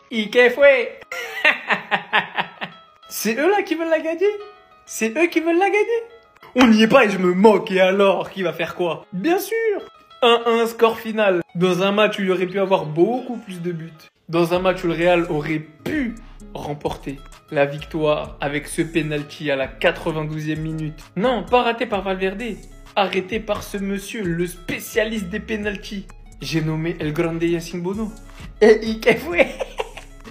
¿Y qué fue? C'est eux là qui veulent la gagner? C'est eux qui veulent la gagner? On n'y est pas et je me moque, et alors, qui va faire quoi? Bien sûr! 1-1 score final. Dans un match où il aurait pu avoir beaucoup plus de buts. Dans un match où le Real aurait pu remporter la victoire avec ce penalty à la 92e minute. Non, pas raté par Valverde. Arrêté par ce monsieur, le spécialiste des penalties. J'ai nommé El Grande Yacine Bono. Et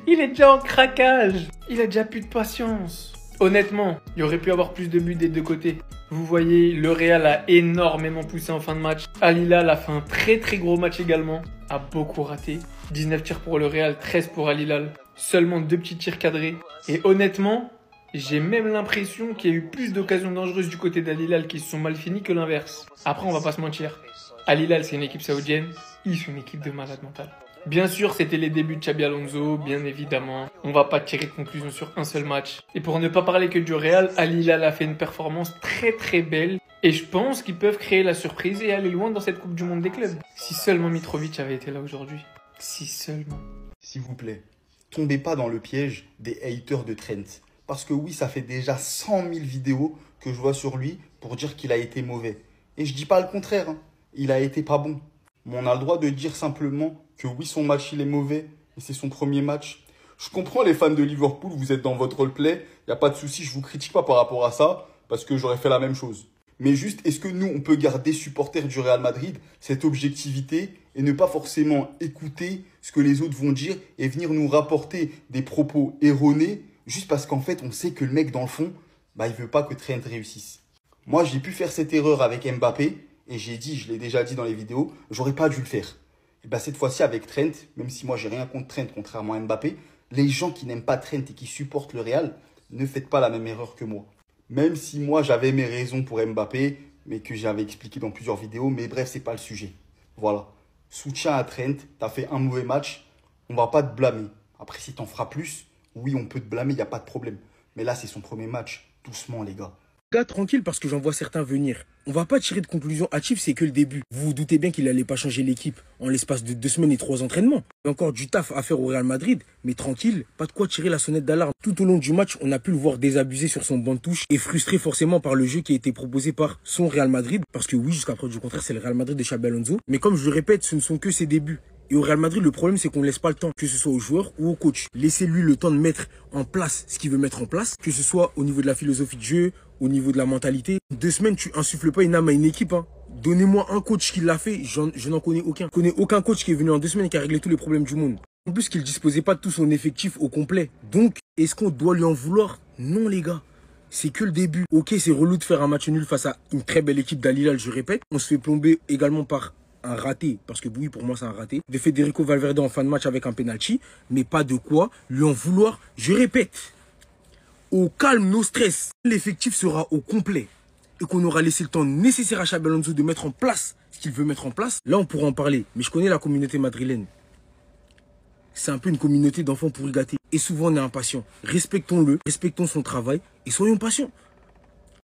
il est déjà en craquage. Il a déjà plus de patience. Honnêtement, il y aurait pu avoir plus de buts des deux côtés. Vous voyez, le Real a énormément poussé en fin de match. Al Hilal a fait un très gros match également. A beaucoup raté. 19 tirs pour le Real, 13 pour Al Hilal. Seulement 2 petits tirs cadrés. Et honnêtement, j'ai même l'impression qu'il y a eu plus d'occasions dangereuses du côté d'Al Hilal qui se sont mal finies que l'inverse. Après, on va pas se mentir. Al Hilal, c'est une équipe saoudienne. Ils sont une équipe de malade mental. Bien sûr, c'était les débuts de Xabi Alonso, bien évidemment. On va pas tirer de conclusion sur un seul match. Et pour ne pas parler que du Real, Al Hilal a fait une performance très belle. Et je pense qu'ils peuvent créer la surprise et aller loin dans cette Coupe du Monde des clubs. Si seulement Mitrovic avait été là aujourd'hui. Si seulement. S'il vous plaît, tombez pas dans le piège des haters de Trent. Parce que oui, ça fait déjà 100 000 vidéos que je vois sur lui pour dire qu'il a été mauvais. Et je dis pas le contraire, hein. Il a été pas bon. Mais on a le droit de dire simplement que oui, son match, il est mauvais, et c'est son premier match. Je comprends les fans de Liverpool, vous êtes dans votre roleplay, il n'y a pas de souci, je vous critique pas par rapport à ça, parce que j'aurais fait la même chose. Mais juste, est-ce que nous, on peut garder, supporters du Real Madrid, cette objectivité et ne pas forcément écouter ce que les autres vont dire et venir nous rapporter des propos erronés, juste parce qu'en fait, on sait que le mec, dans le fond, bah, il veut pas que Trent réussisse. Moi, j'ai pu faire cette erreur avec Mbappé, et j'ai dit, je l'ai déjà dit dans les vidéos, j'aurais pas dû le faire. Et bien cette fois-ci avec Trent, même si moi j'ai rien contre Trent contrairement à Mbappé, les gens qui n'aiment pas Trent et qui supportent le Real, ne faites pas la même erreur que moi. Même si moi j'avais mes raisons pour Mbappé, mais que j'avais expliqué dans plusieurs vidéos, mais bref, c'est pas le sujet. Voilà. Soutien à Trent, t'as fait un mauvais match, on va pas te blâmer. Après si t'en feras plus, oui on peut te blâmer, il n'y a pas de problème. Mais là c'est son premier match, doucement les gars. Gars, tranquille parce que j'en vois certains venir. On va pas tirer de conclusion hâtive, c'est que le début. Vous vous doutez bien qu'il allait pas changer l'équipe en l'espace de 2 semaines et 3 entraînements. Il y a encore du taf à faire au Real Madrid, mais tranquille, pas de quoi tirer la sonnette d'alarme. Tout au long du match, on a pu le voir désabusé sur son banc de touche et frustré forcément par le jeu qui a été proposé par son Real Madrid. Parce que oui, jusqu'à preuve du contraire, c'est le Real Madrid de Xabi Alonso. Mais comme je le répète, ce ne sont que ses débuts. Et au Real Madrid, le problème, c'est qu'on ne laisse pas le temps, que ce soit aux joueurs ou au coach. Laissez-lui le temps de mettre en place ce qu'il veut mettre en place, que ce soit au niveau de la philosophie de jeu, au niveau de la mentalité. 2 semaines, tu insuffles pas une âme à une équipe. Hein. Donnez-moi un coach qui l'a fait, je n'en connais aucun. Je connais aucun coach qui est venu en 2 semaines et qui a réglé tous les problèmes du monde. En plus qu'il ne disposait pas de tout son effectif au complet. Donc, est-ce qu'on doit lui en vouloir? Non, les gars. C'est que le début. Ok, c'est relou de faire un match nul face à une très belle équipe d'Al Hilal, je répète. On se fait plomber également par un raté, parce que oui, pour moi, c'est un raté, de Federico Valverde en fin de match avec un penalty, mais pas de quoi lui en vouloir. Je répète, au calme, no stress, l'effectif sera au complet et qu'on aura laissé le temps nécessaire à Xabi Alonso de mettre en place ce qu'il veut mettre en place, là, on pourra en parler. Mais je connais la communauté madrilène. C'est un peu une communauté d'enfants pourri gâtés. Et souvent, on est impatient. Respectons-le, respectons son travail et soyons patients.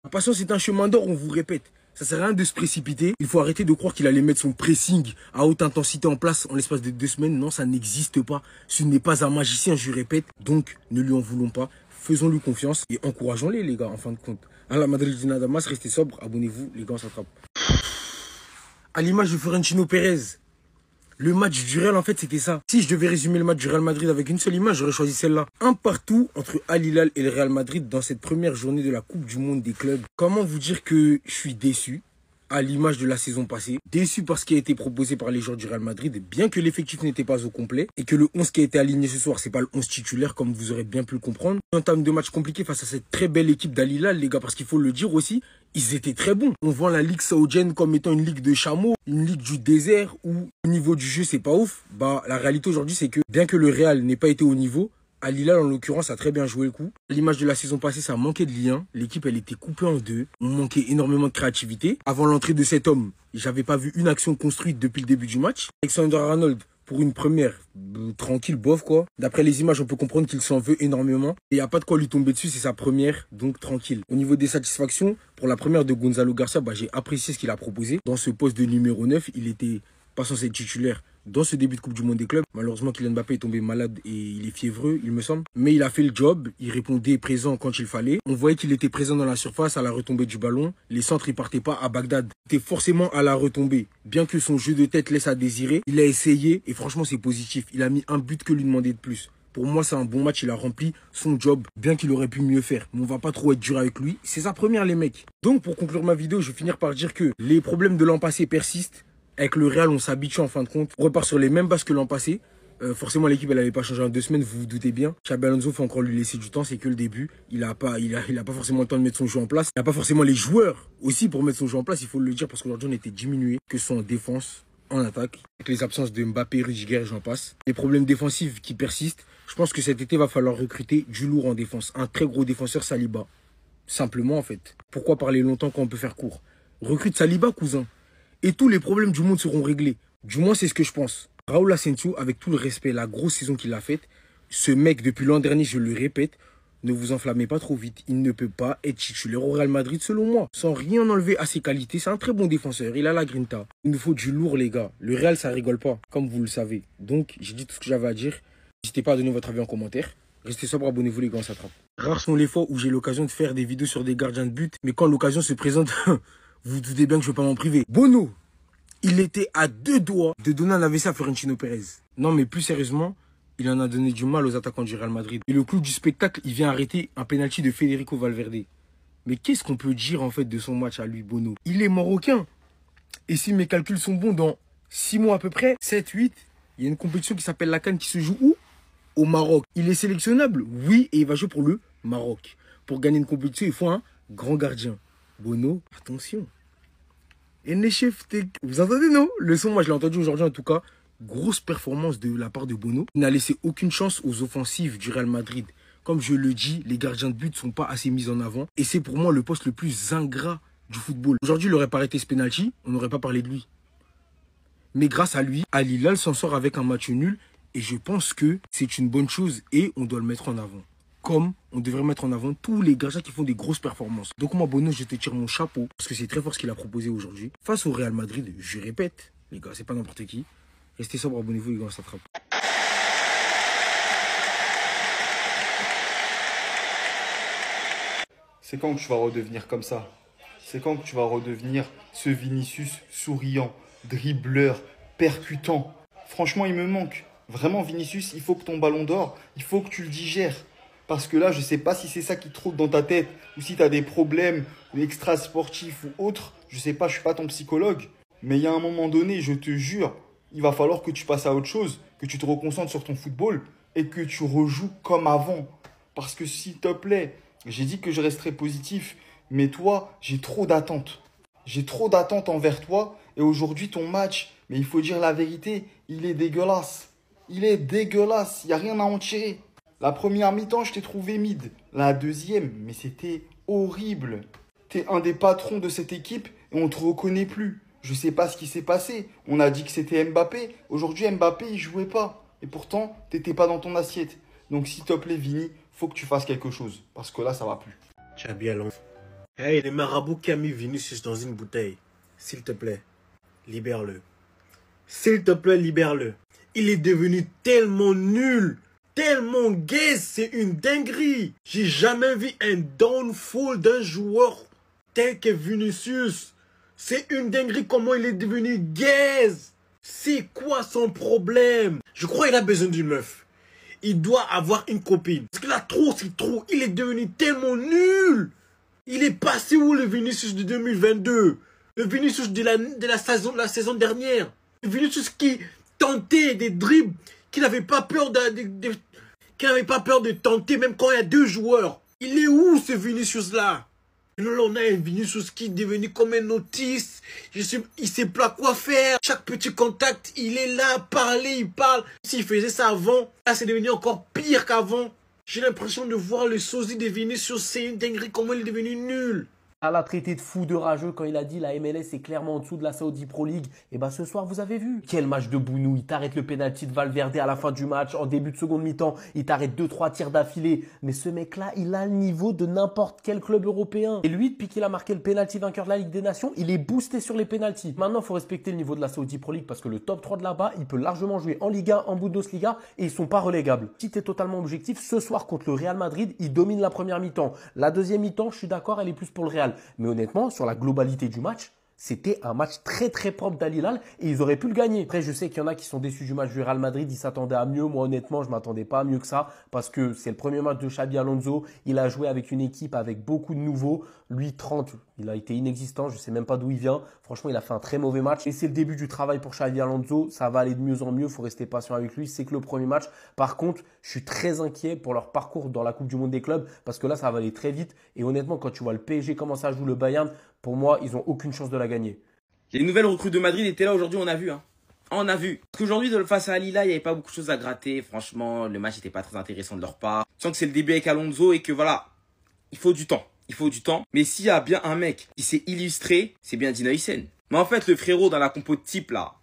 La patience est un chemin d'or, on vous répète. Ça sert à rien de se précipiter. Il faut arrêter de croire qu'il allait mettre son pressing à haute intensité en place en l'espace de 2 semaines. Non, ça n'existe pas. Ce n'est pas un magicien, je répète. Donc, ne lui en voulons pas. Faisons-lui confiance et encourageons-les, les gars, en fin de compte. À la Madridina Damas, restez sobre. Abonnez-vous, les gars, on s'attrape. À l'image de Florentino Pérez. Le match du Real, en fait, c'était ça. Si je devais résumer le match du Real Madrid avec une seule image, j'aurais choisi celle-là. Un partout entre Al Hilal et le Real Madrid dans cette première journée de la Coupe du Monde des clubs. Comment vous dire que je suis déçu, à l'image de la saison passée. Déçu par ce qui a été proposé par les joueurs du Real Madrid, bien que l'effectif n'était pas au complet et que le 11 qui a été aligné ce soir, c'est pas le 11 titulaire comme vous aurez bien pu le comprendre. En termes de match compliqué face à cette très belle équipe d'Al Hilal, les gars, parce qu'il faut le dire aussi, ils étaient très bons. On voit la ligue saoudienne comme étant une ligue de chameaux, une ligue du désert où au niveau du jeu c'est pas ouf. Bah la réalité aujourd'hui c'est que bien que le Real n'ait pas été au niveau, Al Hilal en l'occurrence a très bien joué le coup. À l'image de la saison passée, ça manquait de lien. L'équipe elle était coupée en deux. On manquait énormément de créativité. Avant l'entrée de cet homme, j'avais pas vu une action construite depuis le début du match. Alexander-Arnold pour une première, tranquille, bof quoi. D'après les images, on peut comprendre qu'il s'en veut énormément. Et il n'y a pas de quoi lui tomber dessus, c'est sa première, donc tranquille. Au niveau des satisfactions, pour la première de Gonzalo Garcia, j'ai apprécié ce qu'il a proposé. Dans ce poste de numéro 9, il était pas censé être titulaire. dans ce début de Coupe du Monde des clubs. Malheureusement, Kylian Mbappé est tombé malade et il est fiévreux, il me semble. Mais il a fait le job, il répondait présent quand il fallait. On voyait qu'il était présent dans la surface à la retombée du ballon. Les centres, ils partaient pas à Bagdad. C'était forcément à la retombée. Bien que son jeu de tête laisse à désirer, il a essayé et franchement, c'est positif. Il a mis un but que lui demander de plus. Pour moi, c'est un bon match, il a rempli son job, bien qu'il aurait pu mieux faire. Mais on va pas trop être dur avec lui. C'est sa première, les mecs. Donc, pour conclure ma vidéo, je vais finir par dire que les problèmes de l'an passé persistent. Avec le Real, on s'habitue en fin de compte. On repart sur les mêmes bases que l'an passé. Forcément, l'équipe, elle n'avait pas changé en 2 semaines, vous vous doutez bien. Xabi Alonso faut encore lui laisser du temps, c'est que le début. Il a pas forcément le temps de mettre son jeu en place. Il n'a pas forcément les joueurs aussi pour mettre son jeu en place, il faut le dire, parce qu'aujourd'hui, on était diminué, que ce soit en défense, en attaque. Avec les absences de Mbappé, Rudiger, j'en passe. Les problèmes défensifs qui persistent. Je pense que cet été, va falloir recruter du lourd en défense. Un très gros défenseur, Saliba. Simplement, en fait. Pourquoi parler longtemps quand on peut faire court? Recrute Saliba, cousin. Et tous les problèmes du monde seront réglés. Du moins, c'est ce que je pense. Raúl Asensio, avec tout le respect, la grosse saison qu'il a faite, ce mec, depuis l'an dernier, je le répète, ne vous enflammez pas trop vite. Il ne peut pas être titulaire au Real Madrid, selon moi. Sans rien enlever à ses qualités, c'est un très bon défenseur. Il a la grinta. Il nous faut du lourd, les gars. Le Real, ça rigole pas, comme vous le savez. Donc, j'ai dit tout ce que j'avais à dire. N'hésitez pas à donner votre avis en commentaire. Restez sobre, abonnez-vous, les gars, on s'attrape. Rares sont les fois où j'ai l'occasion de faire des vidéos sur des gardiens de but. Mais quand l'occasion se présente, vous vous doutez bien que je ne vais pas m'en priver. Bono, il était à 2 doigts de donner un AVC à Florentino Pérez. Non, mais plus sérieusement, il en a donné du mal aux attaquants du Real Madrid. Et le clou du spectacle, il vient arrêter un penalty de Federico Valverde. Mais qu'est-ce qu'on peut dire en fait de son match à lui, Bono? Il est marocain. Et si mes calculs sont bons, dans 6 mois à peu près, 7, 8, il y a une compétition qui s'appelle la CAN qui se joue où? Au Maroc. Il est sélectionnable? Oui, et il va jouer pour le Maroc. Pour gagner une compétition, il faut un grand gardien. Bono, attention. Vous entendez, non? Le son, moi je l'ai entendu aujourd'hui en tout cas. Grosse performance de la part de Bono. Il n'a laissé aucune chance aux offensives du Real Madrid. Comme je le dis, les gardiens de but ne sont pas assez mis en avant. Et c'est pour moi le poste le plus ingrat du football. Aujourd'hui, il n'aurait pas arrêté ce penalty, on n'aurait pas parlé de lui. Mais grâce à lui, Al Hilal s'en sort avec un match nul. Et je pense que c'est une bonne chose et on doit le mettre en avant. Comme on devrait mettre en avant tous les gardiens qui font des grosses performances. Donc moi, Bono, je te tire mon chapeau. Parce que c'est très fort ce qu'il a proposé aujourd'hui. Face au Real Madrid, je répète, les gars, c'est pas n'importe qui. Restez sobre, abonnez-vous, les gars, on s'attrape. C'est quand que tu vas redevenir comme ça? C'est quand que tu vas redevenir ce Vinicius souriant, dribbleur, percutant? Franchement, il me manque. Vraiment, Vinicius, il faut que ton ballon d'or, il faut que tu le digères. Parce que là, je ne sais pas si c'est ça qui te trotte dans ta tête ou si tu as des problèmes extra-sportifs ou autres. Je ne sais pas, je ne suis pas ton psychologue. Mais il y a un moment donné, je te jure, il va falloir que tu passes à autre chose, que tu te reconcentres sur ton football et que tu rejoues comme avant. Parce que s'il te plaît, j'ai dit que je resterais positif, mais toi, j'ai trop d'attentes. J'ai trop d'attentes envers toi et aujourd'hui, ton match, mais il faut dire la vérité, il est dégueulasse. Il est dégueulasse, il n'y a rien à en tirer. La première mi-temps, je t'ai trouvé mid. La deuxième, mais c'était horrible. T'es un des patrons de cette équipe et on ne te reconnaît plus. Je sais pas ce qui s'est passé. On a dit que c'était Mbappé. Aujourd'hui, Mbappé, il jouait pas. Et pourtant, t'étais pas dans ton assiette. Donc, s'il te plaît, Vini, faut que tu fasses quelque chose. Parce que là, ça va plus. Xabi Alonso. Hey, le marabout qui a mis Vinicius dans une bouteille. S'il te plaît, libère-le. S'il te plaît, libère-le. Il est devenu tellement nul. Tellement gaze, c'est une dinguerie. J'ai jamais vu un downfall d'un joueur tel que Vinicius. C'est une dinguerie comment il est devenu gaze. C'est quoi son problème? Je crois qu'il a besoin d'une meuf. Il doit avoir une copine. Parce que là, trop, c'est trop. Il est devenu tellement nul. Il est passé où le Vinicius de 2022? Le Vinicius de la saison dernière? Le Vinicius qui tentait des dribbles, qui n'avait pas peur de tenter même quand il y a 2 joueurs. Il est où ce Vinicius-là? Là, on a un Vinicius qui est devenu comme un autiste. Il sait pas quoi faire. Chaque petit contact, il est là, parler, il parle. S'il faisait ça avant, là, c'est devenu encore pire qu'avant. J'ai l'impression de voir le sosie de Vinicius. C'est une dinguerie, comment il est devenu nul. Elle l'a traité de fou de rageux quand il a dit la MLS est clairement en dessous de la Saudi Pro League. Et bah ce soir, vous avez vu. Quel match de Bounou. Il t'arrête le pénalty de Valverde à la fin du match, en début de seconde mi-temps. Il t'arrête 2-3 tirs d'affilée. Mais ce mec-là, il a le niveau de n'importe quel club européen. Et lui, depuis qu'il a marqué le pénalty vainqueur de la Ligue des Nations, il est boosté sur les pénaltys. Maintenant, il faut respecter le niveau de la Saudi Pro League parce que le top 3 de là-bas, il peut largement jouer en Liga, en Bundesliga et ils sont pas relégables. Si t'es totalement objectif, ce soir contre le Real Madrid, il domine la première mi-temps. La deuxième mi-temps, je suis d'accord, elle est plus pour le Real. Mais honnêtement, sur la globalité du match, c'était un match très très propre d'Al Hilal et ils auraient pu le gagner. Après, je sais qu'il y en a qui sont déçus du match du Real Madrid, ils s'attendaient à mieux. Moi, honnêtement, je m'attendais pas à mieux que ça parce que c'est le premier match de Xabi Alonso. Il a joué avec une équipe avec beaucoup de nouveaux. Lui, 30, il a été inexistant. Je sais même pas d'où il vient. Franchement, il a fait un très mauvais match et c'est le début du travail pour Xabi Alonso. Ça va aller de mieux en mieux. Faut rester patient avec lui. C'est que le premier match. Par contre, je suis très inquiet pour leur parcours dans la Coupe du Monde des clubs parce que là, ça va aller très vite. Et honnêtement, quand tu vois le PSG commencer à jouer le Bayern, pour moi, ils ont aucune chance de la gagner. Les nouvelles recrues de Madrid étaient là aujourd'hui, on a vu. On a vu. Parce qu'aujourd'hui, face à Al Hilal, il n'y avait pas beaucoup de choses à gratter. Franchement, le match n'était pas très intéressant de leur part. Je sens que c'est le début avec Alonso et que voilà, il faut du temps. Il faut du temps. Mais s'il y a bien un mec qui s'est illustré, c'est bien Dina Hussein. Mais en fait, le frérot dans la compo de type là,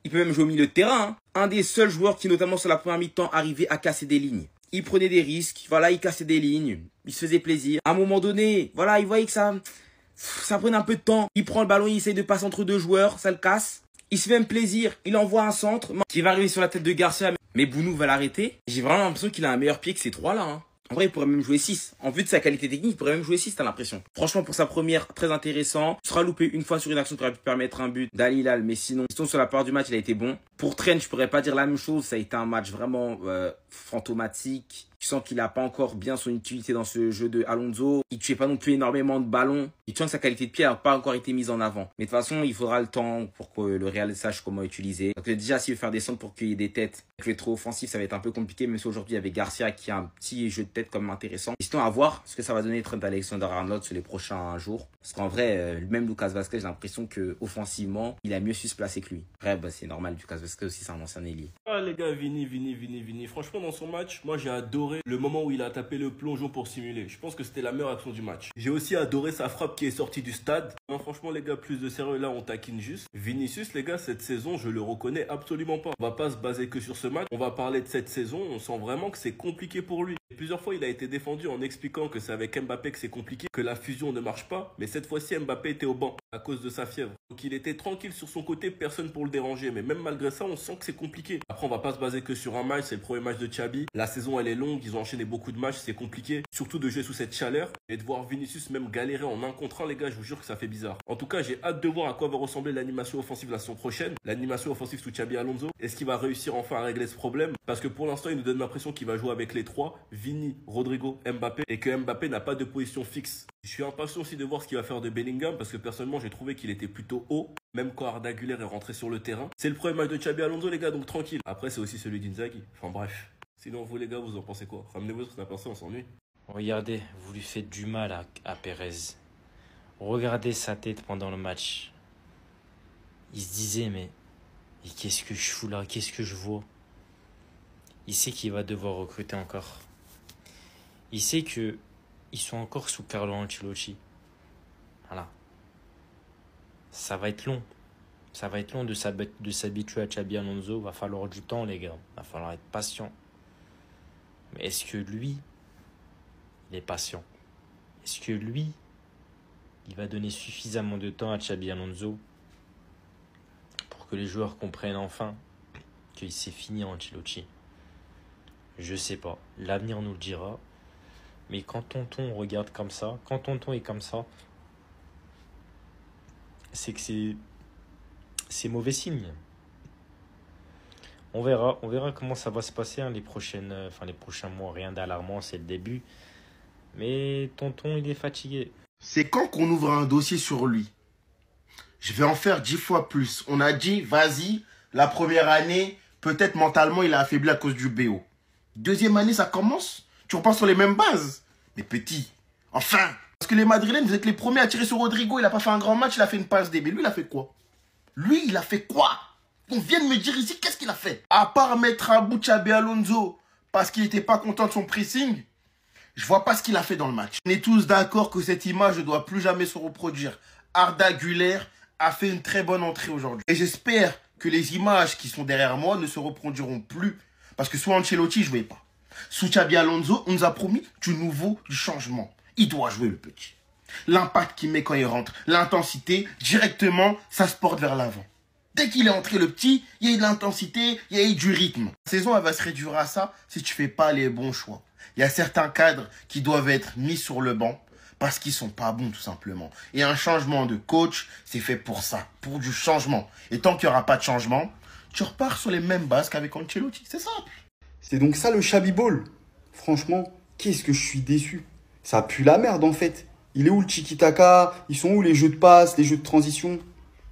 il peut même jouer au milieu de terrain. Un des seuls joueurs qui, notamment sur la première mi-temps, arrivait à casser des lignes. Il prenait des risques. Voilà, il cassait des lignes. Il se faisait plaisir. À un moment donné, voilà, il voyait que ça prenait un peu de temps. Il prend le ballon, il essaye de passer entre deux joueurs, ça le casse. Il se fait même plaisir, il envoie un centre qui va arriver sur la tête de Garcia. Mais Bounou va l'arrêter. J'ai vraiment l'impression qu'il a un meilleur pied que ces trois-là. En vrai, il pourrait même jouer 6. En vue de sa qualité technique, il pourrait même jouer 6, t'as l'impression. Franchement, pour sa première, très intéressant. Il sera loupé une fois sur une action qui aurait pu permettre un but d'Al Hilal. Mais sinon, sur la part du match, il a été bon. Pour Trent, je pourrais pas dire la même chose. Ça a été un match vraiment fantomatique. Tu sens qu'il n'a pas encore bien son utilité dans ce jeu de Alonso. Il ne tuait pas non plus énormément de ballons. Il sent que sa qualité de pied n'a pas encore été mise en avant. Mais de toute façon, il faudra le temps pour que le Real sache comment utiliser. Donc déjà, s'il veut faire des centres pour qu'il y ait des têtes, avec le trop offensif, ça va être un peu compliqué. Même si aujourd'hui, il y avait Garcia qui a un petit jeu de tête comme intéressant. Histoire à voir ce que ça va donner Trent Alexander-Arnold sur les prochains jours. Parce qu'en vrai, même Lucas Vazquez, j'ai l'impression que offensivement, il a mieux su se placer que lui. Bref, c'est normal. Lucas Vazquez aussi, c'est un ancien ailier. Ah les gars, Vini. Franchement, dans son match, moi j'ai adoré le moment où il a tapé le plongeon pour simuler. Je pense que c'était la meilleure action du match. J'ai aussi adoré sa frappe qui est sortie du stade. Non, franchement les gars, plus de sérieux, là on taquine juste. Vinicius les gars, cette saison, je le reconnais absolument pas. On va pas se baser que sur ce match. On va parler de cette saison. On sent vraiment que c'est compliqué pour lui. Plusieurs fois, il a été défendu en expliquant que c'est avec Mbappé que c'est compliqué, que la fusion ne marche pas. Mais cette fois-ci, Mbappé était au banc à cause de sa fièvre. Donc il était tranquille sur son côté, personne pour le déranger. Mais même malgré ça, on sent que c'est compliqué. Après, on va pas se baser que sur un match. C'est le premier match de Xabi. La saison, elle est longue. Ils ont enchaîné beaucoup de matchs. C'est compliqué. Surtout de jouer sous cette chaleur. Et de voir Vinicius même galérer en 1 contre 1, les gars, je vous jure que ça fait bizarre. En tout cas, j'ai hâte de voir à quoi va ressembler l'animation offensive la saison prochaine. L'animation offensive sous Xabi Alonso. Est-ce qu'il va réussir enfin à régler ce problème? Parce que pour l'instant, il nous donne l'impression qu'il va jouer avec les trois. Vini, Rodrigo, Mbappé. Et que Mbappé n'a pas de position fixe. Je suis impatient aussi de voir ce qu'il va faire de Bellingham. Parce que personnellement, j'ai trouvé qu'il était plutôt haut. Même quand Arda Güler est rentré sur le terrain. C'est le premier match de Xabi Alonso, les gars, donc tranquille. Après, c'est aussi celui d'Inzaghi. Enfin bref. Sinon, vous les gars, vous en pensez quoi? Ramenez-vous ce qu'on a pensé, on s'ennuie. Regardez, vous lui faites du mal à Pérez. Regardez sa tête pendant le match. Il se disait, mais qu'est-ce que je fous là? Qu'est-ce que je vois? Il sait qu'il va devoir recruter encore. Il sait qu'ils sont encore sous Carlo Ancelotti. Voilà. Ça va être long. Ça va être long de s'habituer à Xabi Alonso. Va falloir du temps, les gars. Va falloir être patient. Mais est-ce que lui, il est patient? Est-ce que lui, il va donner suffisamment de temps à Xabi Alonso pour que les joueurs comprennent enfin qu'il s'est fini Ancelotti? Je sais pas. L'avenir nous le dira. Mais quand Tonton regarde comme ça, quand Tonton est comme ça, c'est que c'est mauvais signe. On verra comment ça va se passer les prochains mois. Rien d'alarmant, c'est le début. Mais Tonton, il est fatigué. C'est quand qu'on ouvre un dossier sur lui? Je vais en faire 10 fois plus. On a dit, vas-y, la première année, peut-être mentalement, il a affaibli à cause du BO. Deuxième année, ça commence. Tu repars sur les mêmes bases. Mais petit, enfin. Parce que les Madrilènes, vous êtes les premiers à tirer sur Rodrigo. Il n'a pas fait un grand match, il a fait une passe D. Mais lui, il a fait quoi? Lui, il a fait quoi? On vient de me dire ici, qu'est-ce qu'il a fait? À part mettre à bout Xabi Alonso parce qu'il n'était pas content de son pressing, Je vois pas ce qu'il a fait dans le match. On est tous d'accord que cette image ne doit plus jamais se reproduire. Arda Güler a fait une très bonne entrée aujourd'hui. Et j'espère que les images qui sont derrière moi ne se reproduiront plus. Parce que sous Ancelotti, je ne jouais pas. Sous Xabi Alonso, on nous a promis du nouveau, du changement. Il doit jouer le petit. L'impact qu'il met quand il rentre, l'intensité, directement, ça se porte vers l'avant. Dès qu'il est entré le petit, il y a eu de l'intensité, il y a eu du rythme. La saison, elle va se réduire à ça si tu fais pas les bons choix. Il y a certains cadres qui doivent être mis sur le banc parce qu'ils sont pas bons tout simplement. Et un changement de coach, c'est fait pour ça, pour du changement. Et tant qu'il n'y aura pas de changement, tu repars sur les mêmes bases qu'avec Ancelotti, c'est simple. C'est donc ça le Xabi Ball. Franchement, qu'est-ce que je suis déçu. Ça pue la merde en fait. Il est où le tiki-taka? Ils sont où les jeux de passe, les jeux de transition?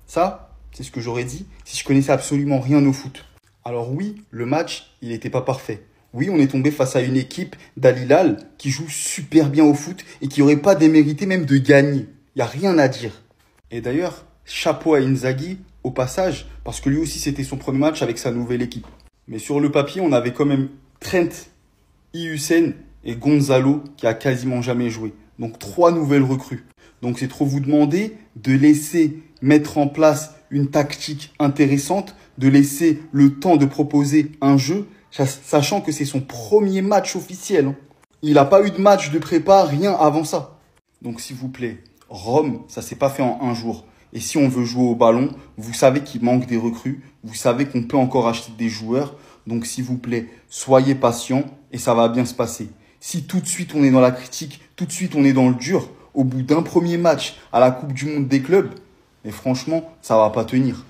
Ça, c'est ce que j'aurais dit si je connaissais absolument rien au foot. Alors oui, le match, il n'était pas parfait. Oui, on est tombé face à une équipe d'Al Hilal qui joue super bien au foot et qui n'aurait pas démérité même de gagner. Il n'y a rien à dire. Et d'ailleurs, chapeau à Inzaghi, au passage, parce que lui aussi c'était son premier match avec sa nouvelle équipe. Mais sur le papier, on avait quand même Trent, Hussein et Gonzalo qui a quasiment jamais joué. Donc 3 nouvelles recrues. Donc c'est trop vous demander de laisser mettre en place une tactique intéressante, de laisser le temps de proposer un jeu, sachant que c'est son premier match officiel. Il n'a pas eu de match de prépa, rien avant ça. Donc s'il vous plaît, Rome, ça s'est pas fait en un jour. Et si on veut jouer au ballon, vous savez qu'il manque des recrues, vous savez qu'on peut encore acheter des joueurs. Donc s'il vous plaît, soyez patient et ça va bien se passer. Si tout de suite on est dans la critique, tout de suite on est dans le dur, au bout d'un premier match à la Coupe du Monde des clubs, mais franchement, ça va pas tenir.